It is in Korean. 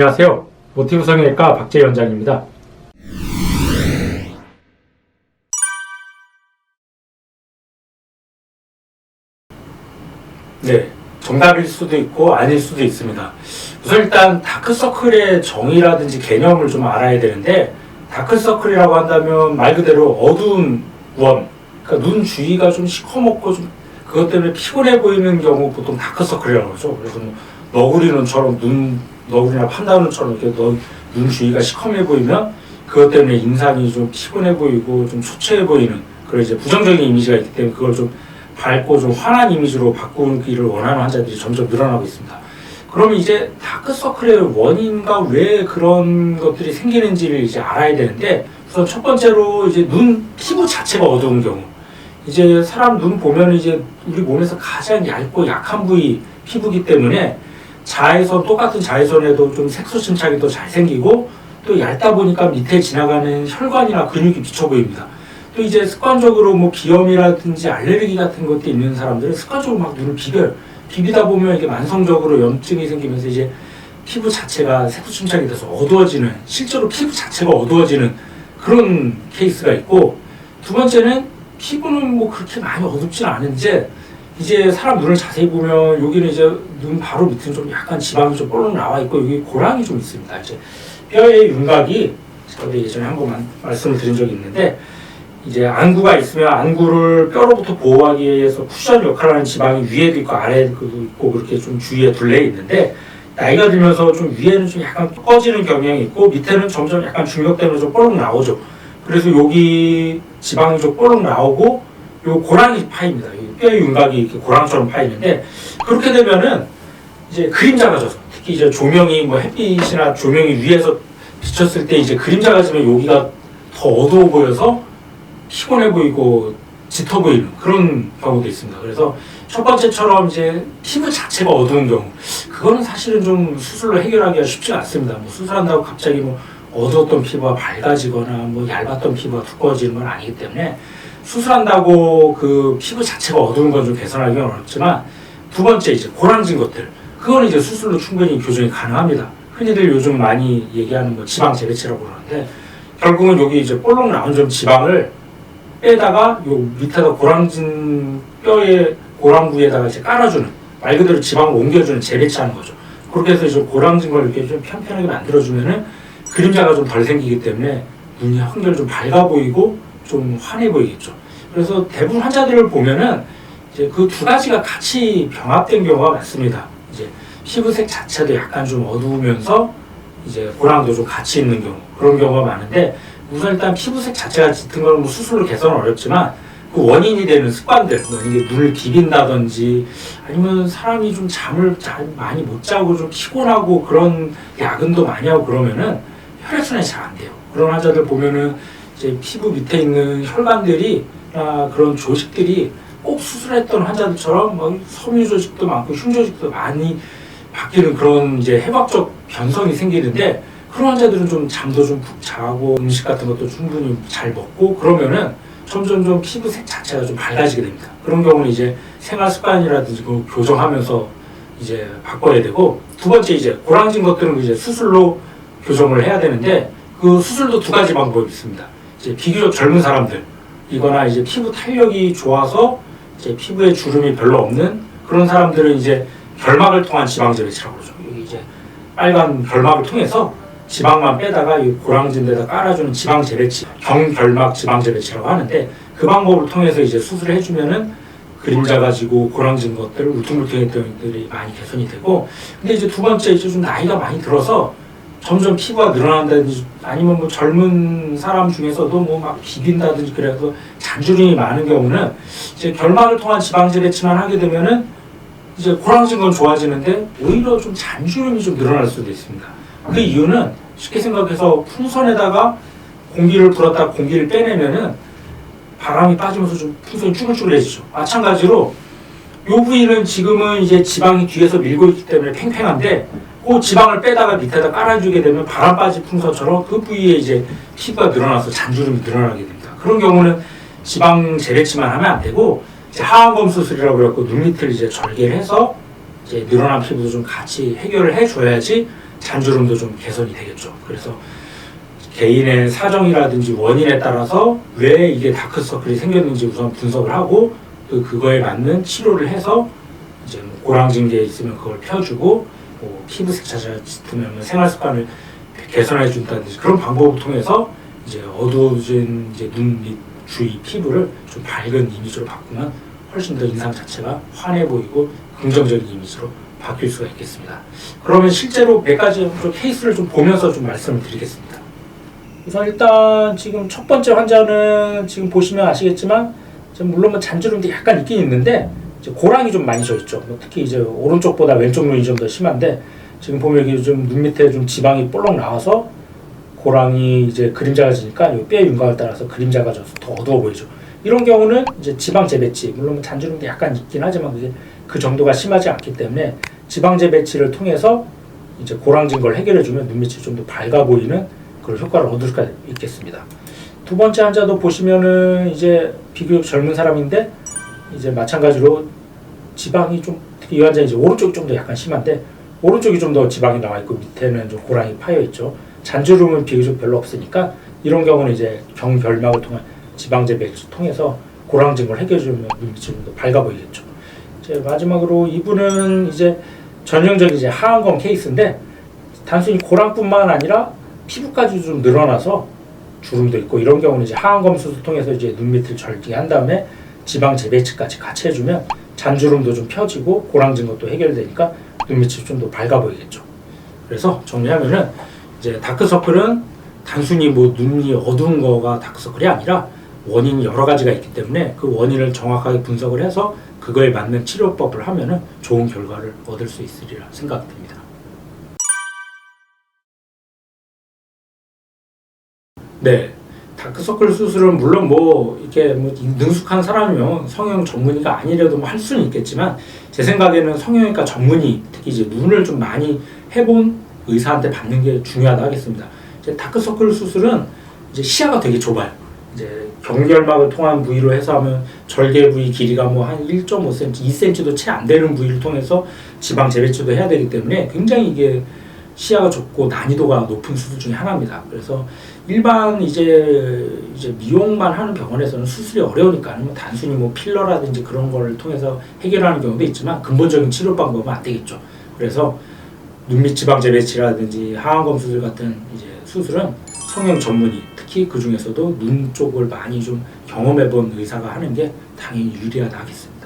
안녕하세요. 모티브 성형외과 박재희 원장입니다. 네, 정답일 수도 있고 아닐 수도 있습니다. 우선 일단 다크서클의 정의라든지 개념을 좀 알아야 되는데, 다크서클이라고 한다면 말 그대로 어두운 원, 그러니까 눈 주위가 좀 시커멓고 좀 그것 때문에 피곤해 보이는 경우 보통 다크서클이라고 하죠. 그래서 뭐 너구리 눈처럼 너구리나 판다 눈처럼 이렇게 눈 주위가 시커매 보이면 그것 때문에 인상이 좀 피곤해 보이고 좀 초췌해 보이는 그런 이제 부정적인 이미지가 있기 때문에 그걸 좀 밝고 좀 환한 이미지로 바꾸기를 원하는 환자들이 점점 늘어나고 있습니다. 그러면 이제 다크서클의 원인과 왜 그런 것들이 생기는지를 이제 알아야 되는데, 우선 첫 번째로 이제 피부 자체가 어두운 경우, 이제 사람 눈 보면 이제 우리 몸에서 가장 얇고 약한 부위 피부기 때문에 자외선, 똑같은 자외선에도 좀 색소 침착이 더 잘 생기고, 또 얇다 보니까 밑에 지나가는 혈관이나 근육이 비쳐 보입니다. 또 이제 습관적으로 뭐 비염이라든지 알레르기 같은 것도 있는 사람들은 습관적으로 막 눈을 비비다 보면 이게 만성적으로 염증이 생기면서 이제 피부 자체가 색소 침착이 돼서 어두워지는, 실제로 피부 자체가 어두워지는 그런 케이스가 있고, 두 번째는 피부는 뭐 그렇게 많이 어둡지는 않은데 이제 사람 눈을 자세히 보면 여기는 이제 눈 바로 밑에는 좀 약간 지방이 좀 볼록 나와 있고 여기 고랑이 좀 있습니다. 이제 뼈의 윤곽이, 제가 예전에 한번 말씀을 드린 적이 있는데, 이제 안구가 있으면 안구를 뼈로부터 보호하기 위해서 쿠션 역할을 하는 지방이 위에도 있고 아래에도 있고 그렇게 좀 주위에 둘레 있는데, 나이가 들면서 좀 위에는 좀 약간 꺼지는 경향이 있고 밑에는 점점 약간 중력 때문에 좀 볼록 나오죠. 그래서 여기 지방이 좀 볼록 나오고 요 고랑이 파입니다. 뼈의 윤곽이 이렇게 고랑처럼 파이는데, 그렇게 되면은 이제 그림자가 져서, 특히 이제 조명이 뭐 햇빛이나 조명이 위에서 비쳤을 때 이제 그림자가 지면 여기가 더 어두워 보여서 피곤해 보이고 짙어 보이는 그런 경우도 있습니다. 그래서 첫 번째처럼 이제 피부 자체가 어두운 경우, 그거는 사실은 좀 수술로 해결하기가 쉽지 않습니다. 뭐 수술한다고 갑자기 뭐 어두웠던 피부가 밝아지거나 뭐 얇았던 피부가 두꺼워지는 건 아니기 때문에 수술한다고 그 피부 자체가 어두운 건 좀 개선하기가 어렵지만, 두 번째 이제 고랑진 것들, 그거는 이제 수술로 충분히 교정이 가능합니다. 흔히들 요즘 많이 얘기하는 뭐 지방 재배치라고 그러는데, 결국은 여기 이제 볼록 나온 좀 지방을 빼다가 요 밑에다 고랑진 뼈의 고랑 부위에다가 이제 깔아주는, 말 그대로 지방을 옮겨주는, 재배치하는 거죠. 그렇게 해서 이제 고랑진 걸 이렇게 좀 편편하게 만들어주면은 그림자가 좀 덜 생기기 때문에 눈이 한결 좀 밝아 보이고 좀 환해 보이겠죠. 그래서 대부분 환자들을 보면은 이제 그 두 가지가 같이 병합된 경우가 많습니다. 이제 피부색 자체도 약간 좀 어두우면서 이제 고랑도 좀 같이 있는 경우, 그런 경우가 많은데, 우선 일단 피부색 자체가 짙은 건 뭐 수술로 개선은 어렵지만 그 원인이 되는 습관들, 뭐 이게 눈을 비빈다든지 아니면 사람이 좀 잠을 많이 못 자고 좀 피곤하고 그런 야근도 많이 하고 그러면은 혈액순환이 잘 안 돼요. 그런 환자들 보면은 이제 피부 밑에 있는 혈관들이 그런 조직들이 꼭 수술했던 환자들처럼 뭐 섬유 조직도 많고 흉 조직도 많이 바뀌는 그런 이제 해박적 변성이 생기는데, 그런 환자들은 좀 잠도 좀 푹 자고 음식 같은 것도 충분히 잘 먹고 그러면은 점점 좀 피부색 자체가 좀 밝아지게 됩니다. 그런 경우는 이제 생활 습관이라든지 그걸 교정하면서 이제 바꿔야 되고, 두 번째 이제 고랑진 것들은 이제 수술로 교정을 해야 되는데, 그 수술도 두 가지 방법이 있습니다. 이제 비교적 젊은 사람들이거나 이제 피부 탄력이 좋아서 이제 피부에 주름이 별로 없는 그런 사람들은 이제 결막을 통한 지방 재배치라고 그러죠. 여기 이제 빨간 결막을 통해서 지방만 빼다가 이 고랑진 데다 깔아주는 지방 재배치, 경결막 지방 재배치라고 하는데, 그 방법을 통해서 이제 수술을 해주면은 그림자 가지고 고랑진 것들, 울퉁불퉁했던 것들이 많이 개선이 되고, 근데 이제 두 번째 이제 좀 나이가 많이 들어서 점점 피부가 늘어난다든지 아니면 뭐 젊은 사람 중에서도 뭐 막 비빈다든지 그래서 잔주름이 많은 경우는 이제 결막을 통한 지방 재배치만 하게 되면은 이제 고랑진 건 좋아지는데 오히려 좀 잔주름이 좀 늘어날 수도 있습니다. 그 이유는 쉽게 생각해서 풍선에다가 공기를 불었다가 공기를 빼내면은 바람이 빠지면서 좀 풍선이 쭈글쭈글해지죠. 마찬가지로 이 부위는 지금은 이제 지방이 뒤에서 밀고 있기 때문에 팽팽한데, 그 지방을 빼다가 밑에다 깔아주게 되면 바람 빠진 풍선처럼 그 부위에 이제 피부가 늘어나서 잔주름이 늘어나게 됩니다. 그런 경우는 지방 재배치만 하면 안 되고, 이제 하안검 수술이라고 그래갖고 눈 밑을 이제 절개를 해서 이제 늘어난 피부도 좀 같이 해결을 해줘야지 잔주름도 좀 개선이 되겠죠. 그래서 개인의 사정이라든지 원인에 따라서 왜 이게 다크서클이 생겼는지 우선 분석을 하고 또 그거에 맞는 치료를 해서 이제 뭐 고랑진 게 있으면 그걸 펴주고 뭐 피부 색차가 짙으면 생활 습관을 개선해 준다든지 그런 방법을 통해서 이제 어두워진 이제 눈 밑 주위 피부를 좀 밝은 이미지로 바꾸면 훨씬 더 인상 자체가 환해 보이고 긍정적인 이미지로 바뀔 수가 있겠습니다. 그러면 실제로 몇 가지 좀 케이스를 좀 보면서 좀 말씀을 드리겠습니다. 우선 일단 지금 첫 번째 환자는 지금 보시면 아시겠지만 물론 뭐 잔주름도 약간 있긴 있는데 이제 고랑이 좀 많이 져 있죠. 특히 이제 오른쪽보다 왼쪽 눈이 좀 더 심한데 지금 보면 여기 좀 눈 밑에 좀 지방이 볼록 나와서 고랑이 이제 그림자가 지니까 뼈 윤곽을 따라서 그림자가 져서 더 어두워 보이죠. 이런 경우는 이제 지방 재배치, 물론 잔주름도 약간 있긴 하지만 그게 그 정도가 심하지 않기 때문에 지방 재배치를 통해서 이제 고랑진 걸 해결해주면 눈밑이 좀 더 밝아 보이는 그런 효과를 얻을 수가 있겠습니다. 두 번째 환자도 보시면은 이제 비교적 젊은 사람인데 이제 마찬가지로 지방이 좀 특히 이 환자 이제 오른쪽이 좀 더 약간 심한데 오른쪽이 좀 더 지방이 나와 있고 밑에는 좀 고랑이 파여 있죠. 잔주름은 비교적 별로 없으니까 이런 경우는 이제 경결막을 통한 지방 재배를 통해서 고랑진 걸 해결해주면 눈빛이 좀 더 밝아 보이겠죠. 이제 마지막으로 이분은 이제 전형적인 이제 하안검 케이스인데 단순히 고랑뿐만 아니라 피부까지 좀 늘어나서 주름도 있고 이런 경우는 이제 하안검 수술 통해서 이제 눈 밑을 절개한 다음에 지방 재배치까지 같이 해주면 잔주름도 좀 펴지고 고랑진 것도 해결되니까 눈밑이 좀 더 밝아 보이겠죠. 그래서 정리하면은 이제 다크서클은 단순히 뭐 눈이 어두운 거가 다크서클이 아니라 원인이 여러 가지가 있기 때문에 그 원인을 정확하게 분석을 해서 그거에 맞는 치료법을 하면은 좋은 결과를 얻을 수 있으리라 생각됩니다. 네, 다크서클 수술은 물론 뭐 이렇게 뭐 능숙한 사람이면 성형 전문의가 아니라도 뭐 할 수는 있겠지만 제 생각에는 성형외과 전문의 특히 이제 눈을 좀 많이 해본 의사한테 받는 게 중요하다 하겠습니다. 이제 다크서클 수술은 이제 시야가 되게 좁아요. 이제 경결막을 통한 부위로 해서 하면 절개 부위 길이가 뭐 한 1.5cm, 2cm도 채 안 되는 부위를 통해서 지방 재배치도 해야 되기 때문에 굉장히 이게 시야가 좁고 난이도가 높은 수술 중에 하나입니다. 그래서 일반 이제 미용만 하는 병원에서는 수술이 어려우니까 뭐 단순히 뭐 필러라든지 그런 걸 통해서 해결하는 경우도 있지만 근본적인 치료 방법은 안 되겠죠. 그래서 눈밑 지방 재배치라든지 하안검 수술 같은 이제 수술은 성형 전문의, 특히 그 중에서도 눈 쪽을 많이 좀 경험해본 의사가 하는 게 당연히 유리하다 하겠습니다.